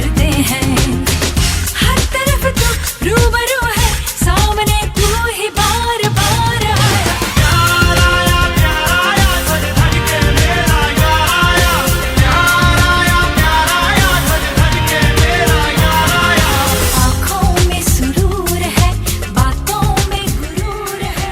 करते हैं। हर तरफ तो रूबरू है, सामने तू ही बार बार आया। प्यार आया, प्यार आया, धड़ धड़ के मेरा यार आया। प्यार आया, प्यार आया, धड़ धड़ के मेरा यार आया। आँखों में सुरूर है, बातों में गुरूर है।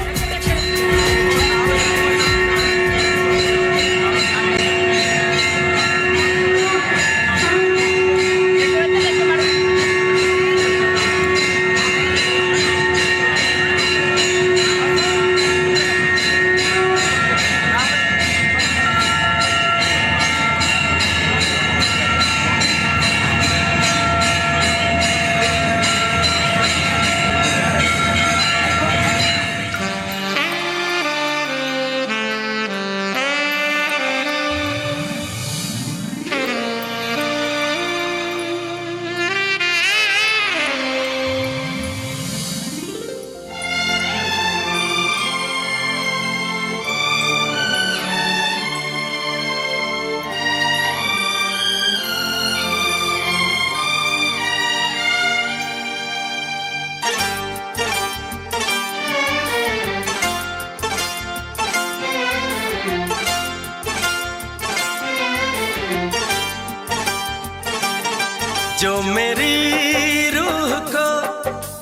जो मेरी रूह को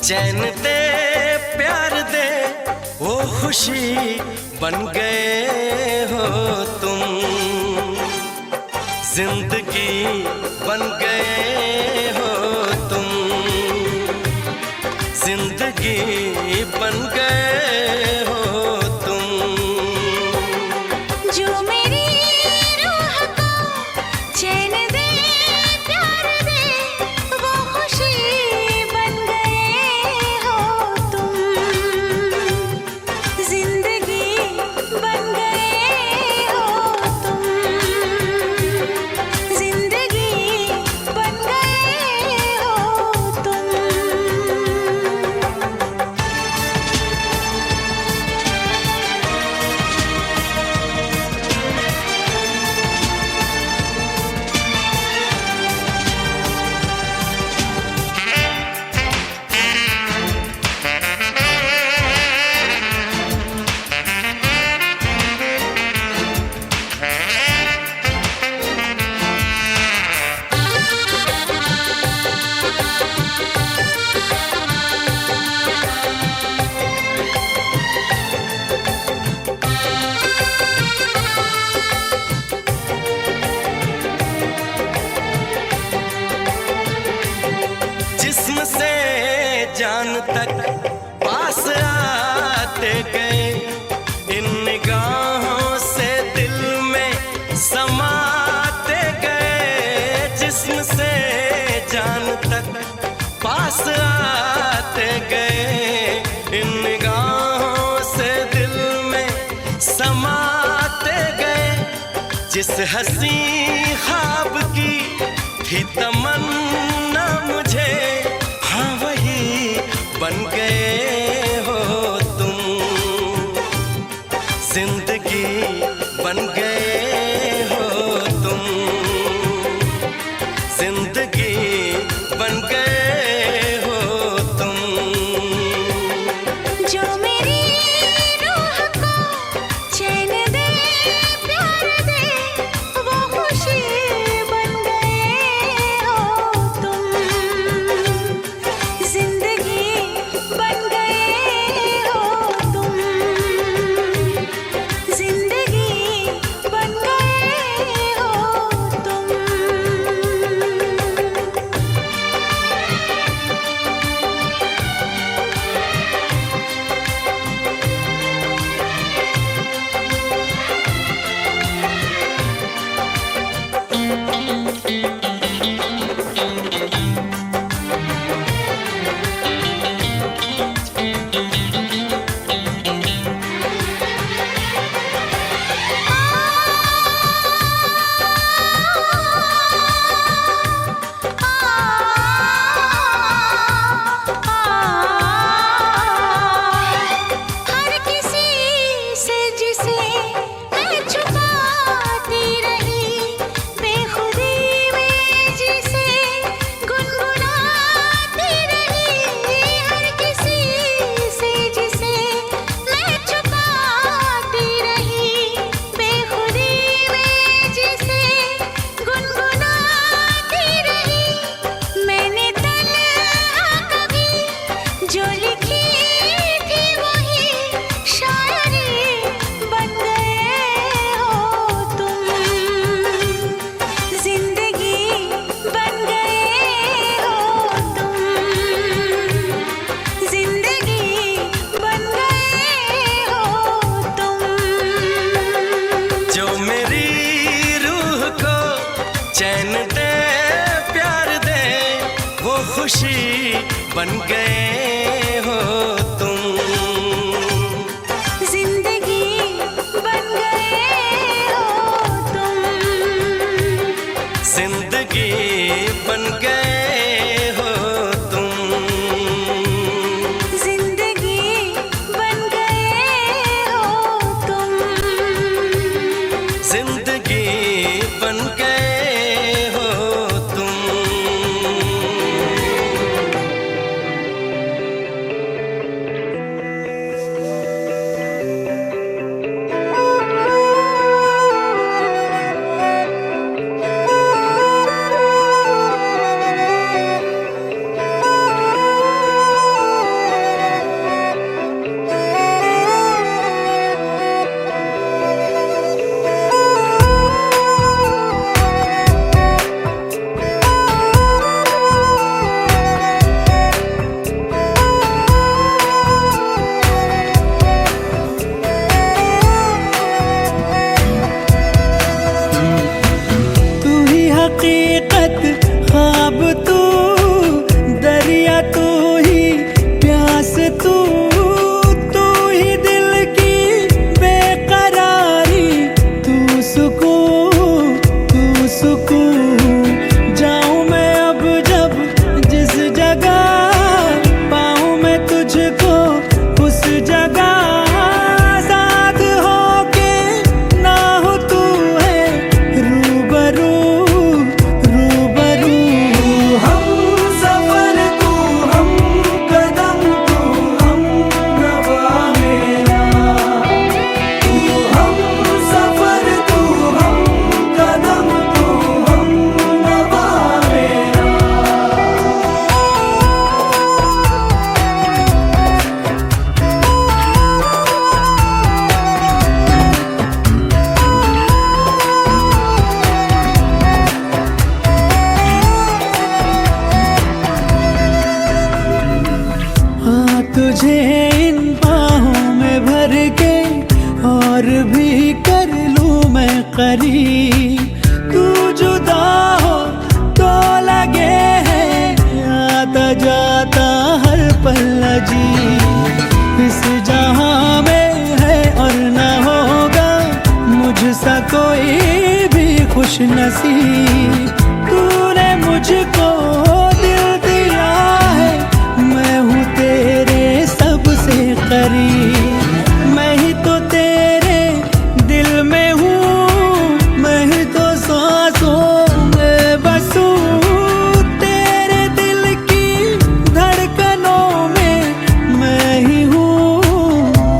चैन दे, प्यार दे, वो खुशी बन गए हो तुम। जिंदगी बन गए हो तुम, जिंदगी बन गए हो तुम। जो मेरी रूह को चैन दे, प्यार दे, वो खुशी बन गए हो तुम। जिंदगी बन गए हो तुम, जिंदगी बन गए हो तुम। जिस्म से जान तक पास आते गए, इन निगाहों से दिल में समाते गए। जिस्म से जान तक पास आते गए, इन निगाहों से दिल में समाते गए। जिस हंसी ख्वाब की थी तमन्ना मुझे, हाँ वही बन गए हो तुम। जिंदगी बन गए हो तुम, जिंदगी बन गए हो तुम। जो मेरी रूह को चैन दे, प्यार दे, वो खुशी बन गए हो तुम। जिंदगी बन खुशी बन गए हो तुम। जिंदगी बन गए हो तुम। जिंदगी बन गए हो तुम। जिंदगी बन गए हो तुम। जिंदगी बन गए हो तुम। हकीकत ख्वाब तू, दरिया तू ही प्यास तू, तू ही दिल की बेकरारी, तू सुकून तू सुकून। जाऊं मैं अब जब जिस जगह, पाऊं मैं तुझको उस जगह, साथ होके ना हो तू है रूबरू। तुझे इन बाहों में भर के और भी कर लूं मैं करीब, तू जुदा हो तो लगे है आता जाता हर पल अजीब। इस जहां में है और न होगा मुझसा कोई भी खुश नसीब। तूने मुझको दिल दिया है, मैं हूँ तेरे सबसे करीब। मैं ही तो तेरे दिल में हूँ, मैं ही तो सांसों में बसूं। तेरे दिल की धड़कनों में मैं ही हूँ,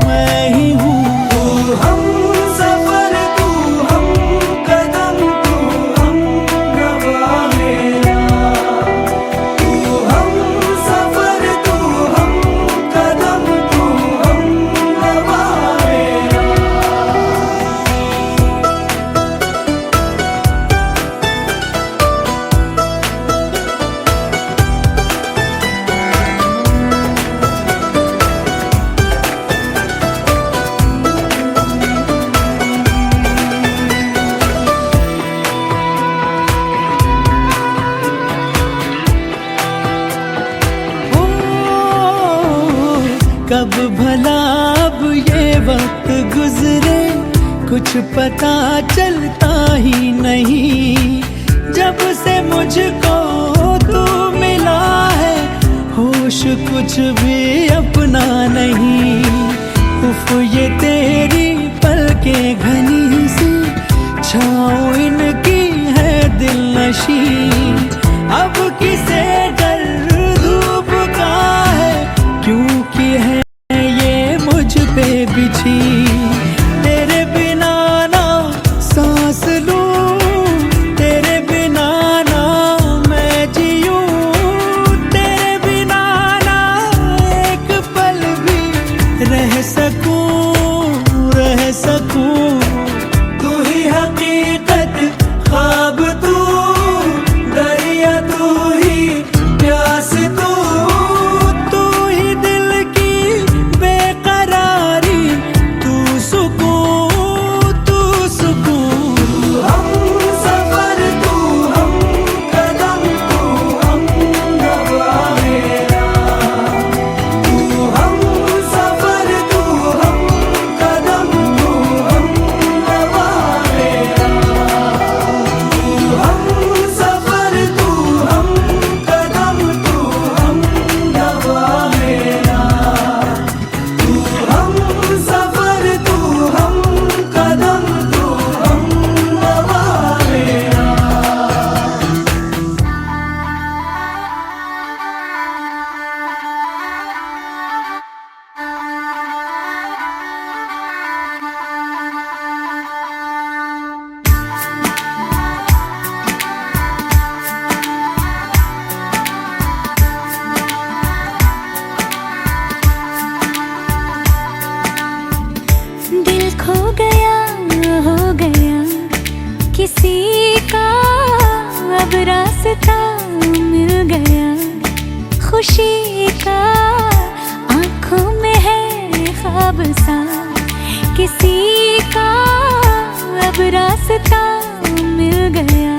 मैं ही हूँ। तू हम सफर, तू हम कदम, तू हम नवा मेरा। तू हम सफर, तू हम कदम, तू हम नवा मेरा। कब भला अब ये वक्त गुजरे, कुछ पता चलता ही नहीं। जब से मुझको तू मिला है, होश कुछ भी अपना नहीं। उफ ये तेरी पलकें घनी सी, छाँव इनकी है दिल नशी। अब किसे डर धूप का है, क्योंकि है ये मुझ पे बिछी। तेरे बिना ना सांस लूं, तेरे बिना ना मैं जीऊं, तेरे बिना ना एक पल भी रह सकूं, रह सकूं। तू ही हकीकत ख्वाब तू, दरिया तू ही खुशी का आंखों में है ख्वाब सा, किसी का अब रास्ता मिल गया।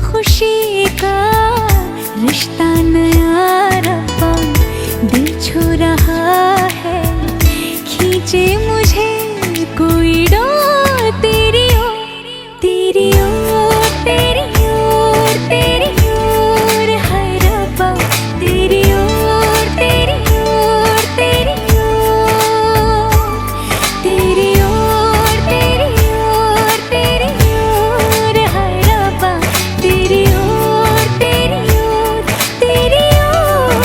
खुशी का रिश्ता नया रब्बा दिल छू रहा है, खींचे मुझे कोई डोर तेरी ओर, तेरी ओर, तेरी ओर, तेरी ओर, हाय रब्बा तेरी ओर, तेरी ओर, तेरी ओर, तेरी ओर, तेरी ओर, तेरी ओर, हाय रब्बा तेरी ओर, तेरी ओर, तेरी ओर।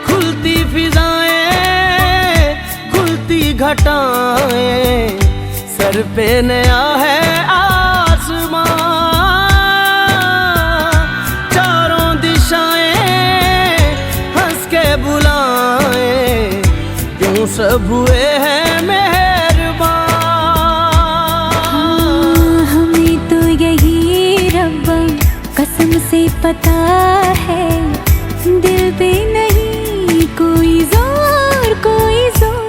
खुलती फिजाएं, खुलती घटाएं, सर पे नया है आसमां। चारों दिशाएं हंस के बुलाएं, यूं सब हुए हैं मेहरबान। हमें तो यही रब्बा कसम से पता है, दिल पे नहीं कोई जोर, कोई जोर।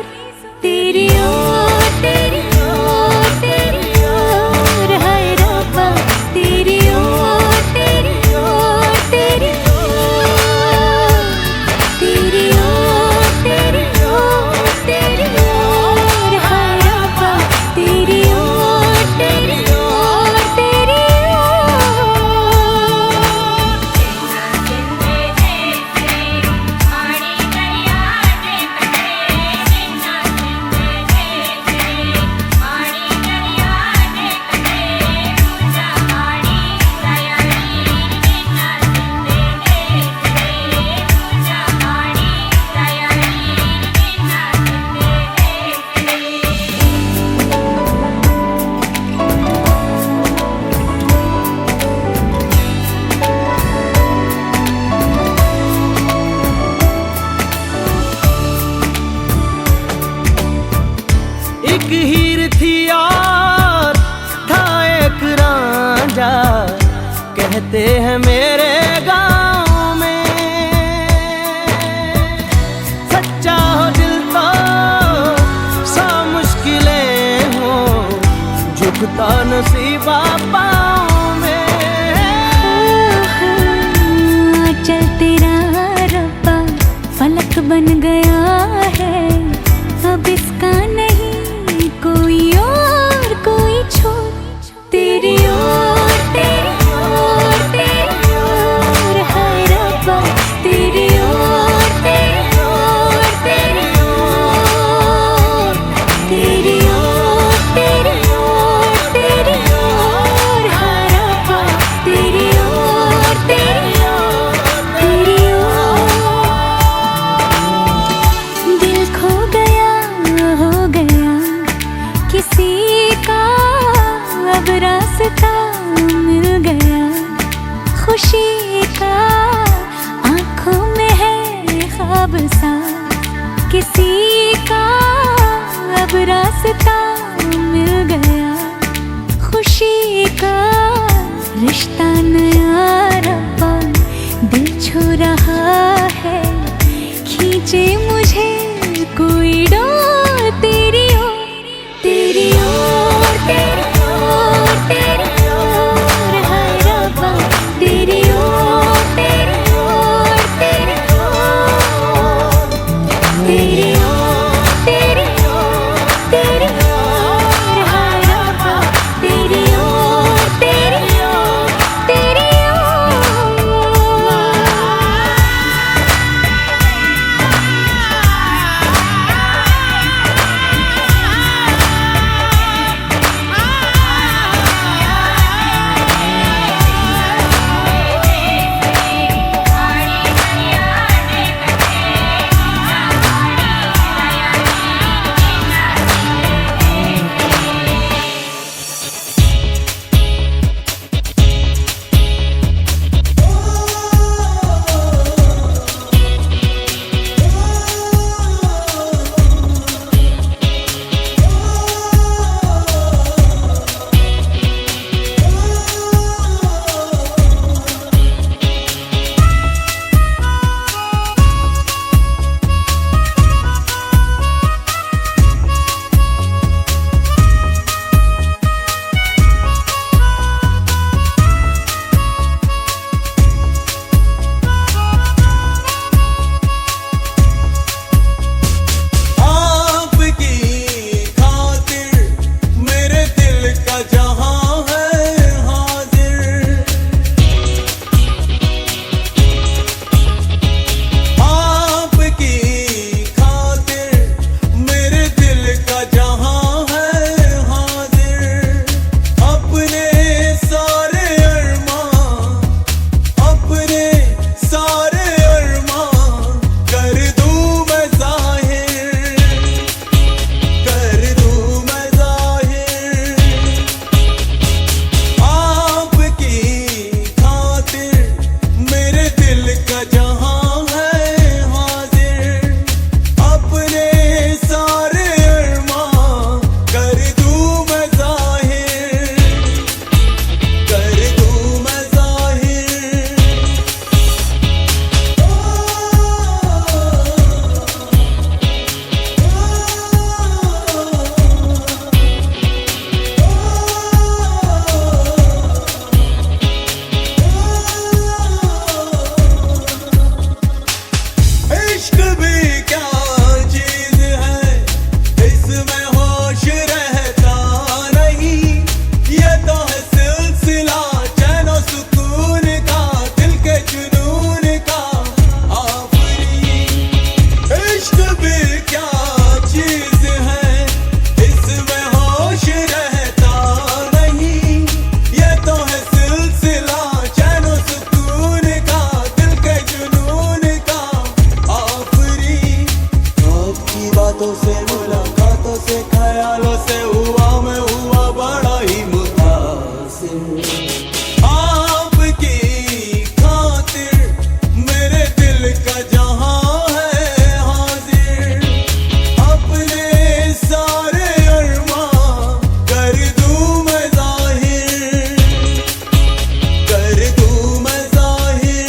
तेरी ओर, तेरी ओर, तेरी ओर, हाय रब्बा तेरी ओर, तेरी ओर, तेरी ओर, तेरी ओर, तेरी ओर, तेरी ओर, हाय रब्बा तेरी ओर, तेरी ओर, तेरी एक हीर थी और था एक रांझा, कहते हैं मेरे गांव में। सच्चा हो दिल तो सा मुश्किलें हो, झुकता नसीबा पाँव में। चल तेरा रब्बा फलक बन गया है, अब इसका नहीं कोई और, कोई छोर। तेरी ओर, तेरी ओर, तेरी ओर, हाय रब्बा तेरी ओर, तेरी ओर, तेरी ओर, तेरी ओर, तेरी ओर, तेरी ओर, हाय रब्बा तेरी ओर, तेरी ओर, तेरी ओर। दिल खो गया, हो गया किसी का अब रास्ता मिल गया। खुशी का आंखों में है ख्वाब सा, किसी का अब रास्ता मिल गया। खुशी का रिश्ता नया रब्बा दिल छू रहा है, खींचे मुझे कोई डोर तेरी ओर, तेरी ओर, तेरी ओर, तेरी ओर, हाय रब्बा तेरी ओर, तेरी ओर, तेरी ओर, तेरी ओर, तेरी ख्यालों से हुआ मैं हुआ बड़ा ही मुतासिर। आपकी खातिर मेरे दिल का जहां है हाजिर, अपने सारे अरमां कर दूं मैं जाहिर, कर दूं मैं जाहिर।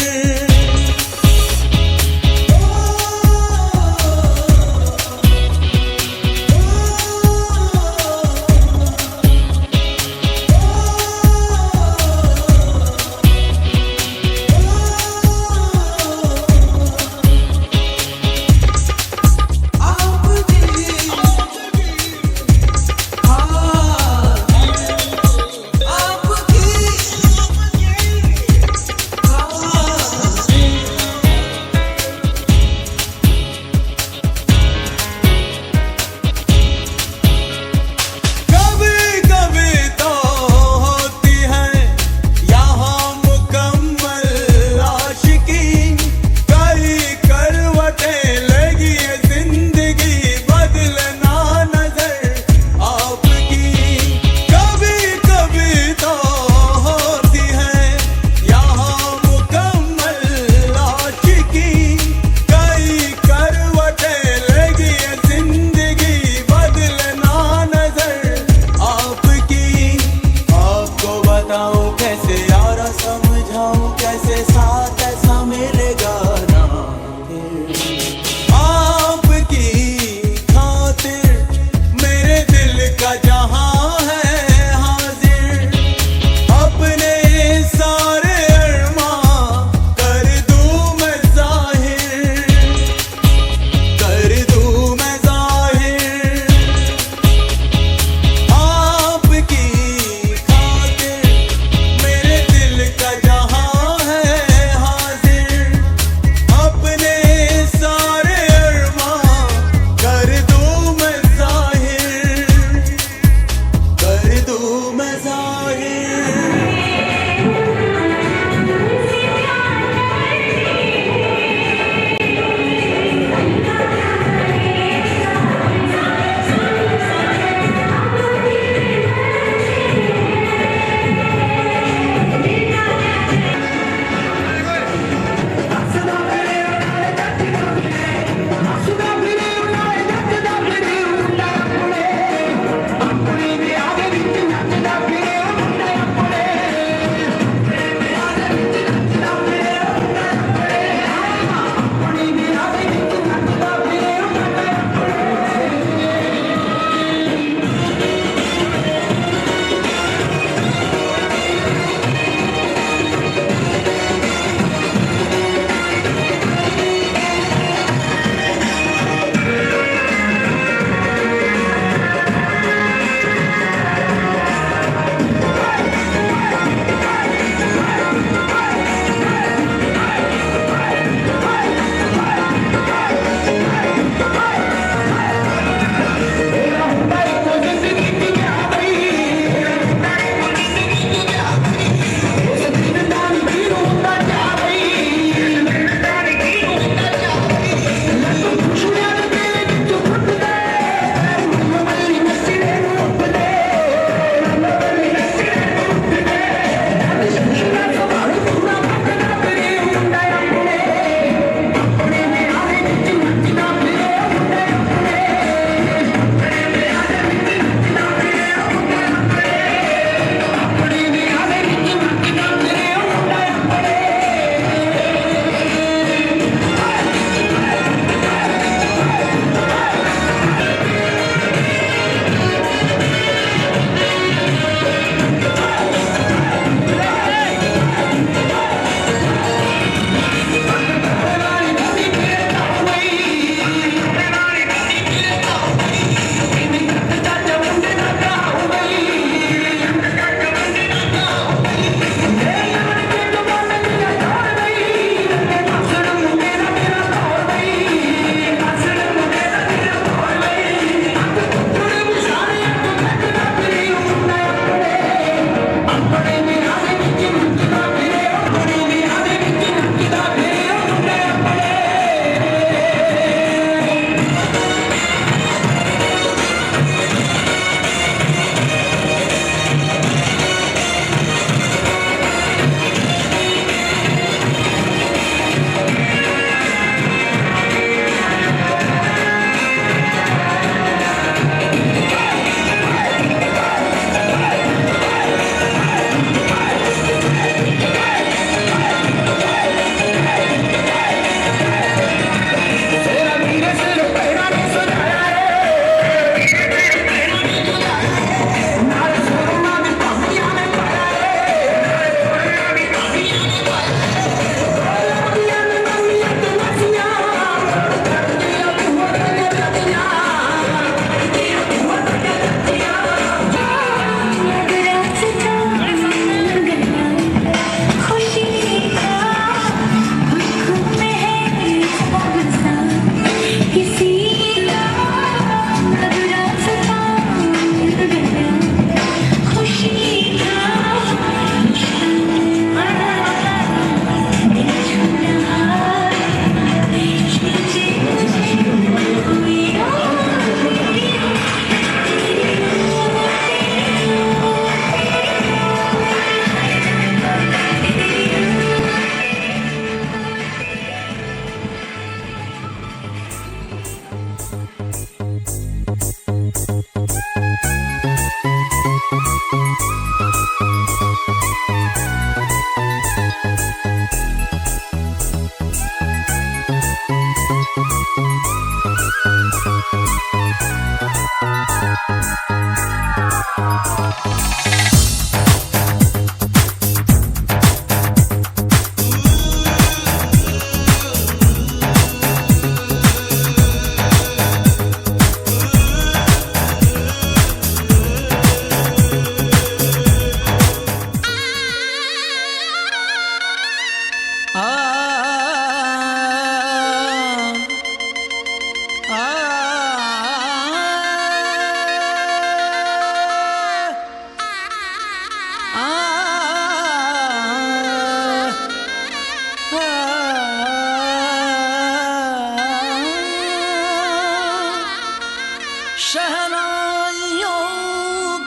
शहनाइयों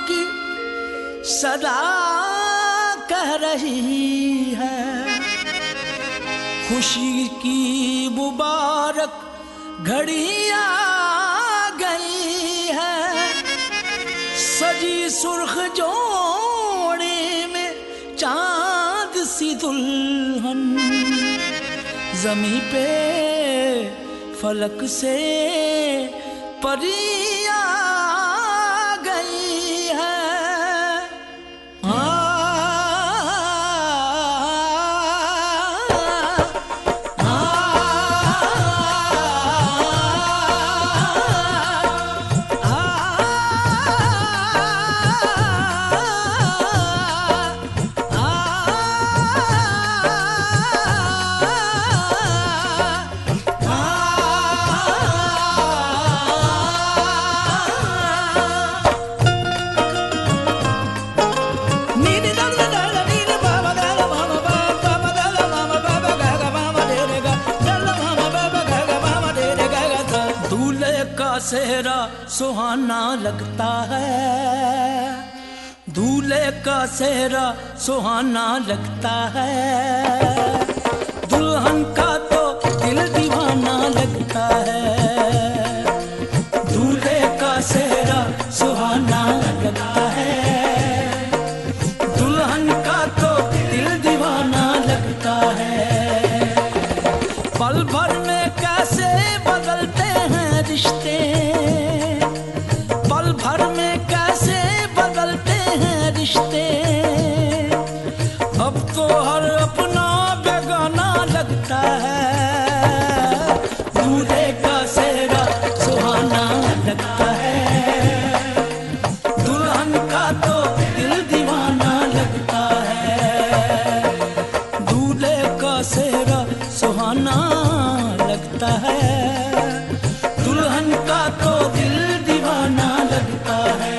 की सदा कह रही है, खुशी की मुबारक घड़ी आ गई है। सजी सुर्ख जोड़े में चांद सी दुल्हन, जमी पे फलक से परी आ गई है। सेहरा सुहाना लगता है, दूल्हे का सेहरा सुहाना लगता है। दुल्हन का तो दिल दीवाना लगता है, दूल्हे का सेहरा सुहाना लगता है। दुल्हन का तो दिल दीवाना लगता है। पल भर में कैसे बदलते हैं रिश्ते, पल भर में कैसे बदलते हैं रिश्ते। अब तो हर अपना बेगाना लगता है, दूल्हे का सेहरा सुहाना लगता है। दुल्हन का तो दिल दीवाना लगता है, दूल्हे का सेहरा सुहाना लगता है। दुल्हन का तो दिल दीवाना लगता है।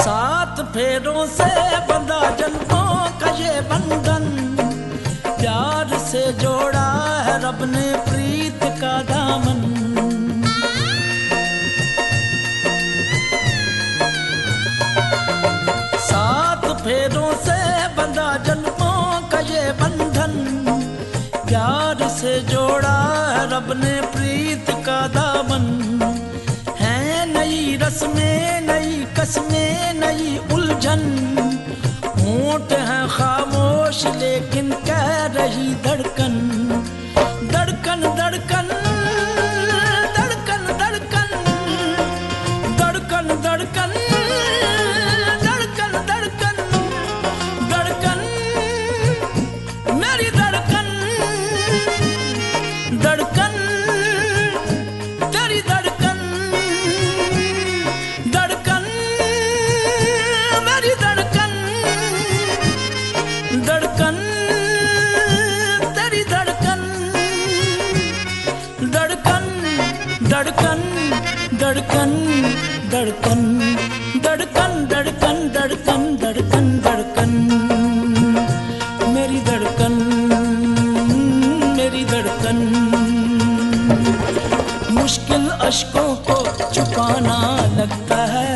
सात फेरों से बंधा जन्मों का ये बंधन, प्यार से जोड़ा है रब ने प्रीत का दामन। सात फेरों से बंधा जन्मों का ये बंधन, प्यार से जोड़ा है रब ने प्रीत का दामन। है नई रस्में, नई कसमें, नई उलझन। होंठ है खामोश लेकिन कह रही धड़कन, धड़कन धड़कन धड़कन धड़कन धड़कन धड़कन धड़कन धड़कन धड़कन मेरी धड़कन, धड़कन तेरी धड़कन, धड़कन मेरी धड़कन, धड़कन तेरी धड़कन, धड़कन धड़कन धड़कन धड़कन धड़कन धड़कन धड़कन धड़कन धड़कन मेरी धड़कन, मेरी धड़कन। मुश्किल अश्कों को छुपाना लगता है,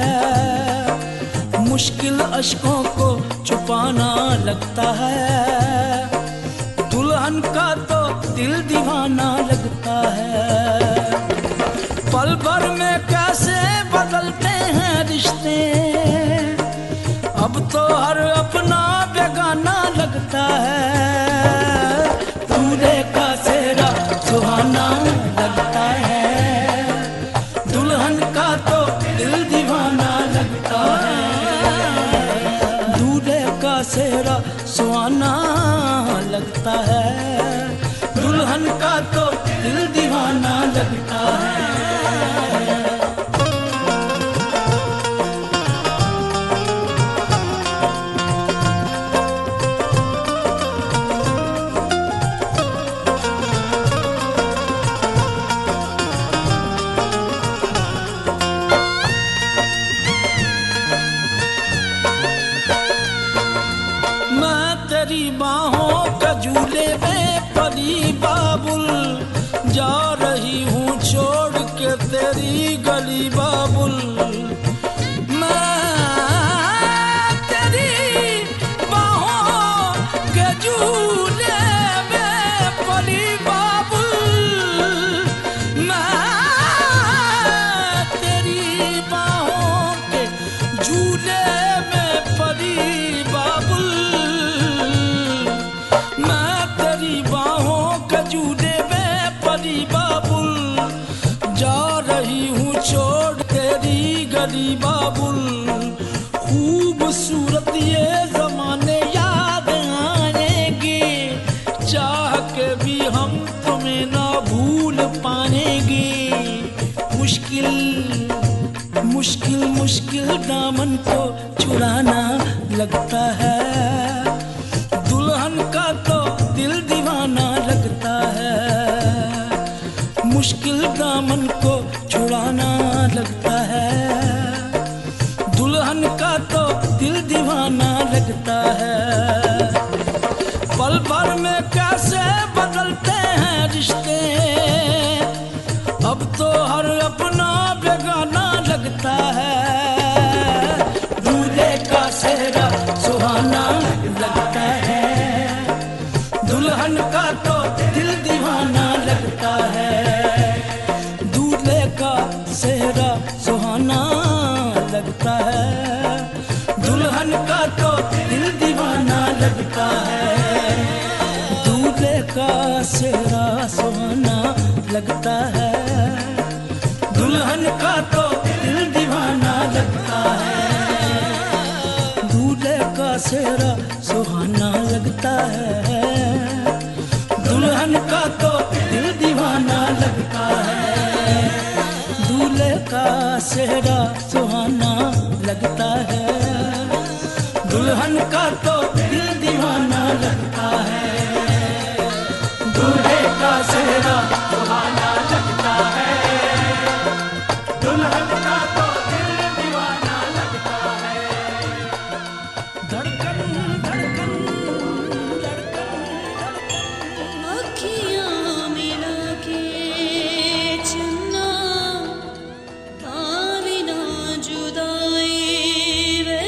मुश्किल अश्कों को छुपाना लगता है। दुल्हन दुल्हन का तो दिल दीवाना लगता है। पल भर में कैसे बदलते हैं रिश्ते, अब तो हर अपना बेगाना लगता है। दूल्हे का सेहरा सुहाना लगता है, दुल्हन का तो दिल दीवाना लगता है। दूल्हे का सेहरा सुहाना लगता है, दुल्हन का तो दिल दीवाना लगता है। तेरी बाहों का झूले में परी बाबुल, जा रही हूँ छोड़ के तेरी गली बाबुल। मैं तेरी बाहों के झूले में परी बाबुल, मैं तेरी बाहों के झूले में परी बाबुल। जा रही हूँ छोड़ तेरी गली बाबुल। खूबसूरत ये जमाने याद आएंगे, चाह के भी हम तुम्हें ना भूल पाएंगे। मुश्किल मुश्किल मुश्किल दामन को छुड़ाना लगता है, दुल्हन का तो दिल दीवाना लगता है। मुश्किल दामन को छुड़ाना लगता है, दुल्हन का तो दिल दीवाना लगता है। पल भर में कैसे बदलते हैं रिश्ते, अब तो हर अपना बेगाना लगता है। दूल्हे का सेहरा सुहाना लगता है, दुल्हन का तो दिल दीवाना लगता है। दूल्हे का सेहरा सुहाना लगता है, दुल्हन का तो दिल दीवाना लगता है। दूल्हे का सेहरा सुहाना लगता है, दुल्हन का तो दिल दीवाना लगता है। दूल्हे का सेहरा सुहाना लगता है, दुल्हन का तो दिल दीवाना लगता है। दूल्हे का सेहरा सुहाना लगता है, दुल्हन का तो दिल दीवाना लगता है। दूल्हे का सेहरा सुहाना लगता है, दुल्हन का तो दिल दीवाना लगता है। धड़कन धड़कन अखियाँ मिला के चन्ना, तावी ना जुदाई वे,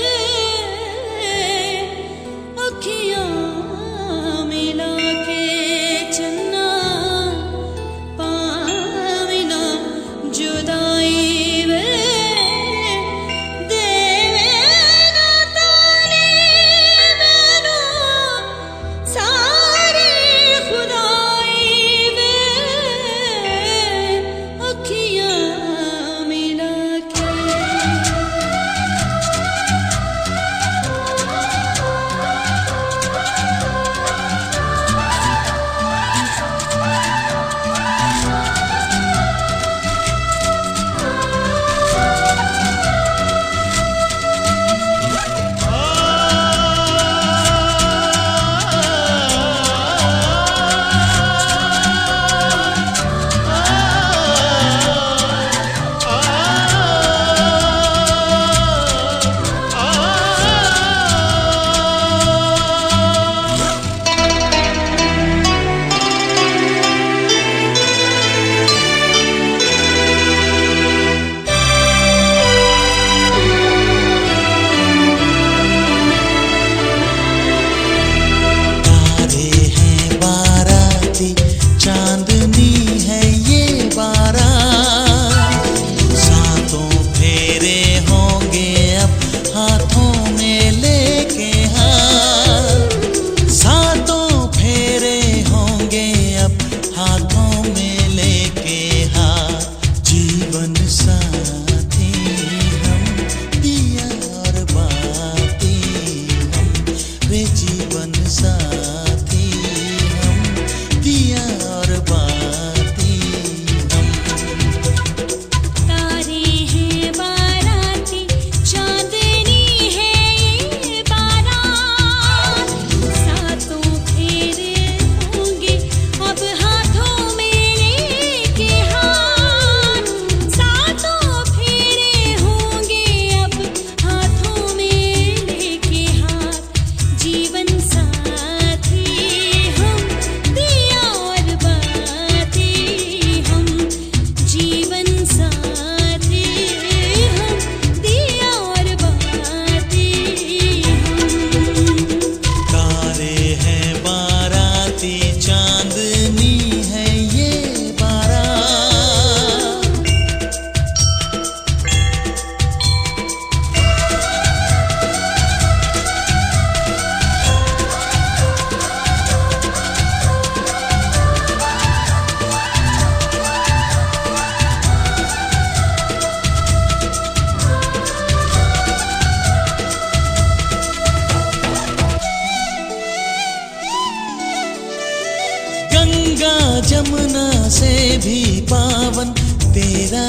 जमुना से भी पावन तेरा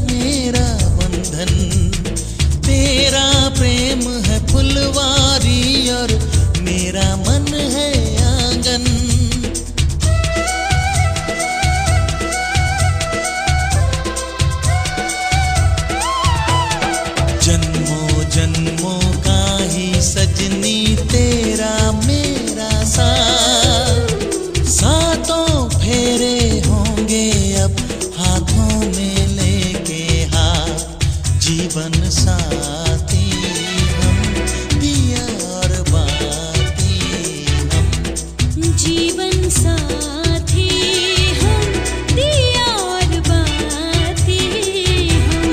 मेरा बंधन। तेरा प्रेम है फुलवारी और मेरा मन है आंगन। जन्मों जन्मों का ही सजनी तेरा मेरा साथ। सातों फेरे होंगे अब हाथों में लेके हाथ। जीवन साथी हम दिया और बाती हम। जीवन साथी हम दिया और बाती हम।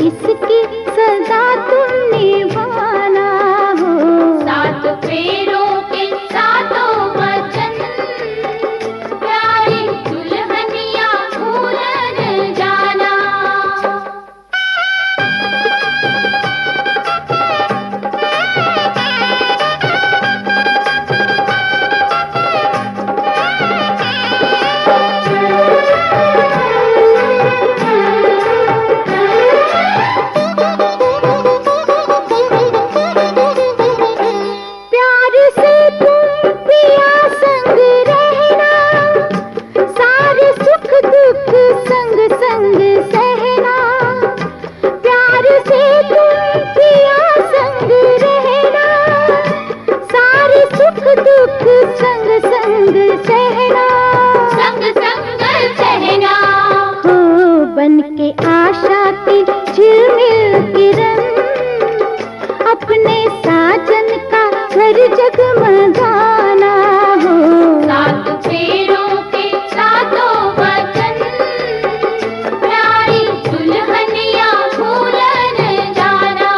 इसकी वादा तुम निभाना हो। सात फेरों के सातों वचन, प्यारी दुल्हनिया भूल न जाना। प्यार से तुम पिया संग रहना, सारे सुख दुख संग संग सहना। प्यार से तुम पिया संग रहना, सारे सुख दुख संग संग सहना। संग संग सहना। हो बन के आशा की झिलमिल किरण, अपने साजन का घर जगमगाना हो। सात फेरों के सातों वचन, प्यारी दुल्हनिया भूल न जाना।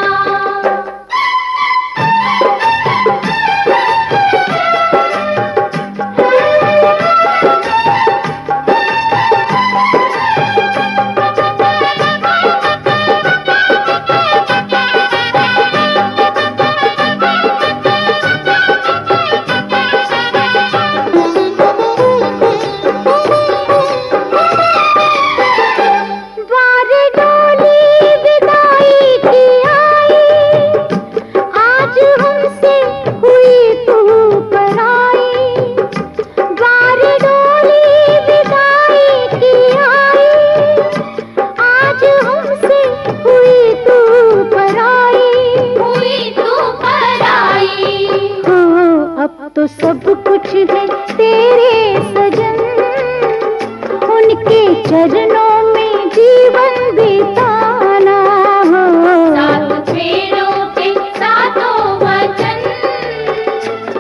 द्वार डोली विदाई की आई, आज हमसे हुई तू पराई। द्वार डोली विदाई की आई, आज हमसे हुई तू पराई। हुई तू पराई। हो अब तो सब कुछ है तेरे सजन, उनके चरणों में जीवन बिताना हो। सात फेरों के सातों वचन,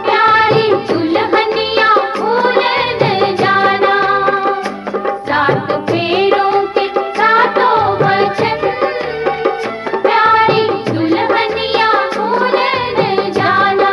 प्यारी दुल्हनिया भूल न जाना। सात फेरों के सातों वचन, प्यारी दुल्हनिया भूल न जाना।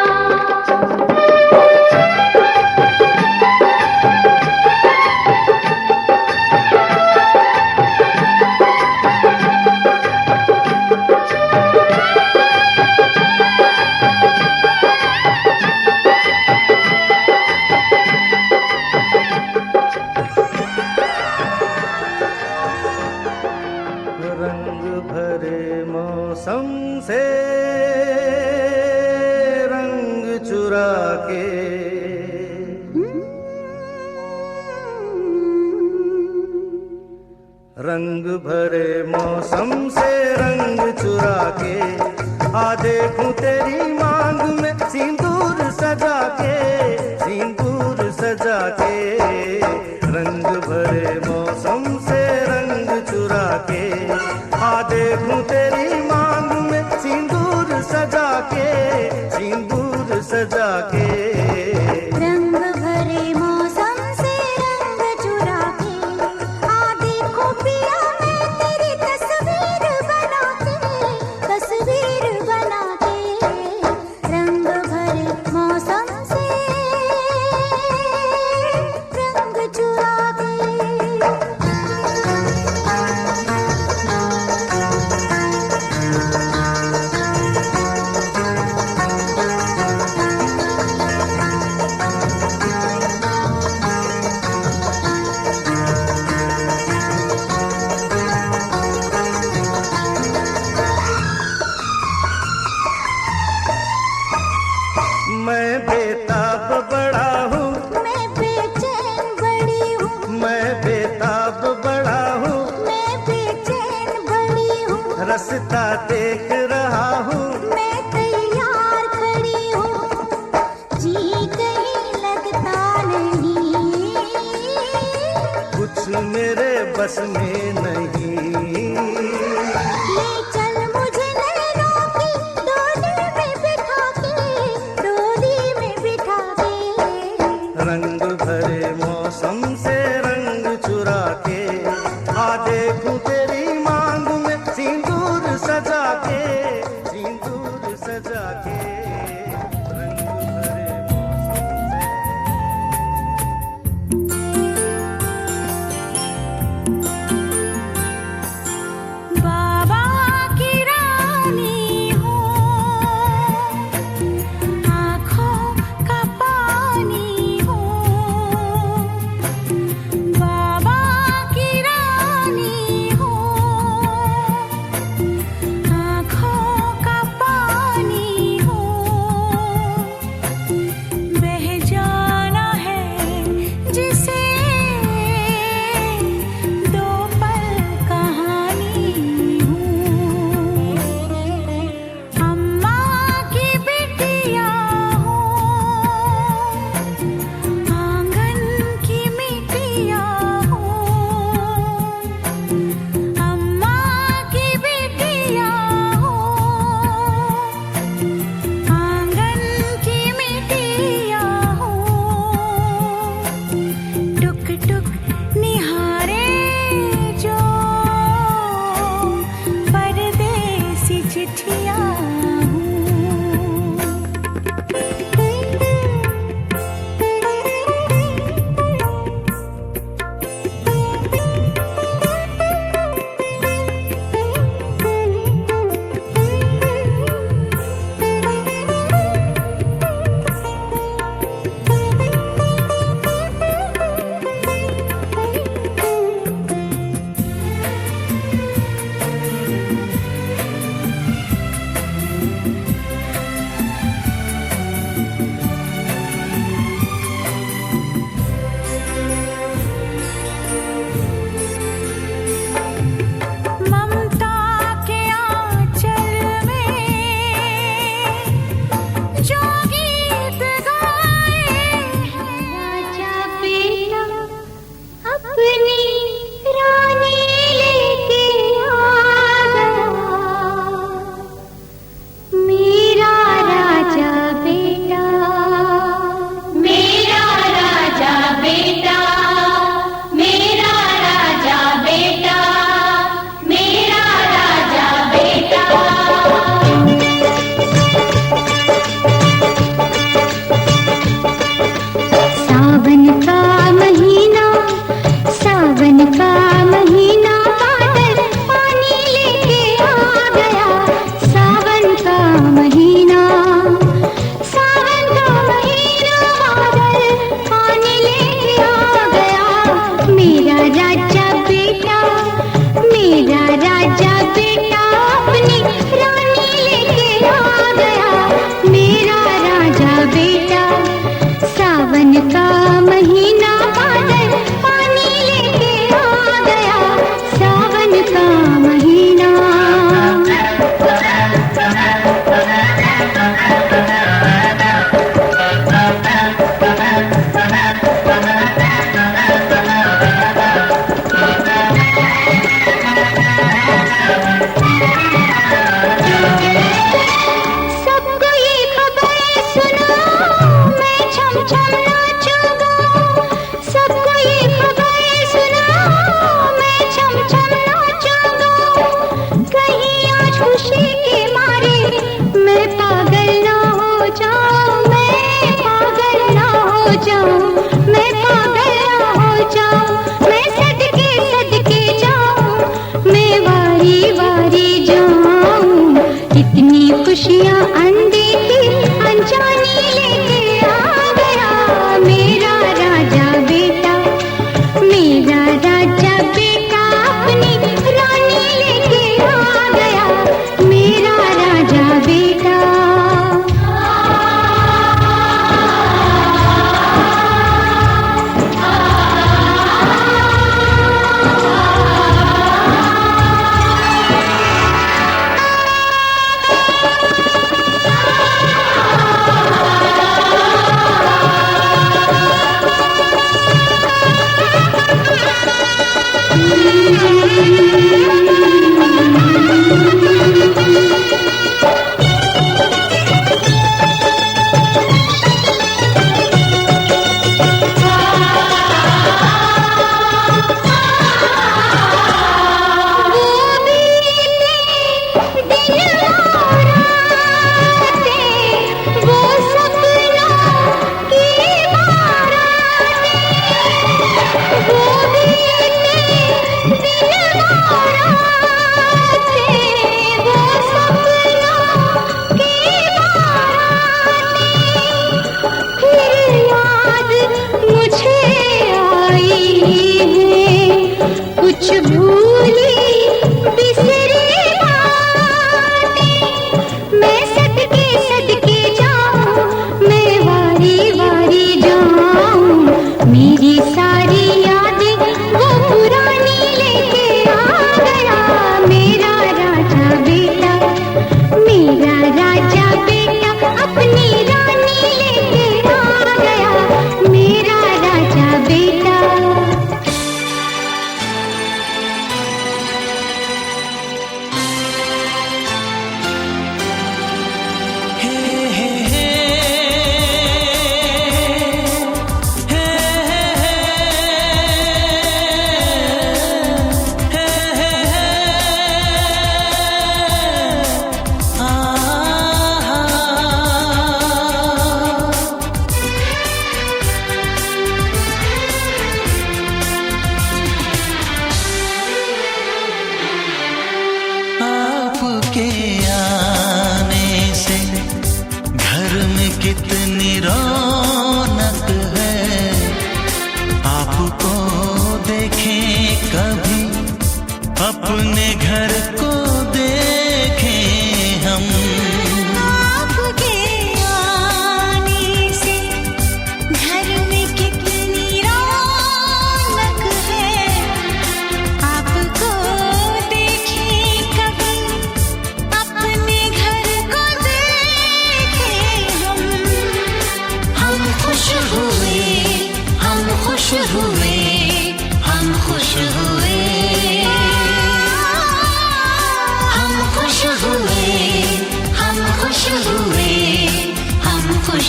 रंग भरे मौसम से रंग चुरा के, रंग भरे मौसम से रंग चुरा के, आ देखूं तेरी मांग में सिंदूर सजा के, सिंदूर सजा के। रंग भरे मौसम से रंग चुरा के, आ देखूं तेरी मांग में सिंदूर सजा के, सिंदूर सजा के। रंग भरे मौसम से रंग चुरा के, आ देखो पिया मैं तेरी तस्वीर बना के, तस्वीर बना के। रंग भरे मौसम से रंग चुरा के। मैं बेताब बड़ा हूँ, मैं बेचैन बड़ी हूँ, मैं बेताब बड़ा हूँ, मैं बेचैन बड़ी हूँ। रास्ता देख रहा हूँ, मैं तैयार खड़ी हूँ, जी कहीं लगता नहीं, कुछ मेरे बस में नहीं। ले चल मुझे नैनों की डोली में बिठा के, डोली में बिठा के। रंग भरे मौसम से रंग चुरा के, आ देखूं तेरी मांग में सिंदूर सजा के, सिंदूर सजा के, रंग भरे बाबा की रानी हो, आँखों का पानी हो, बाबा की रानी हो, आँखों का पानी हो, बह जाना है जिसे दो पल कहानी हूँ, अम्मा की बिटिया हूँ, आंगन की मिट्टिया हूँ, अम्मा की बिटिया हूँ, आंगन की मिट्टिया हूँ, टुक टुक निहारे जो परदेसी चिट्ठियाँ हूँ।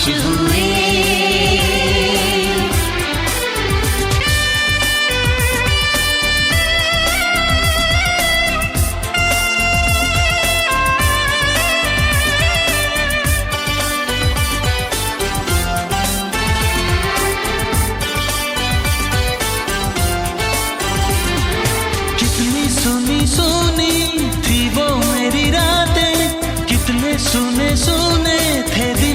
खुश हुए। कितनी सुनी सुनी थी वो मेरी रातें, कितने सुने सुने थे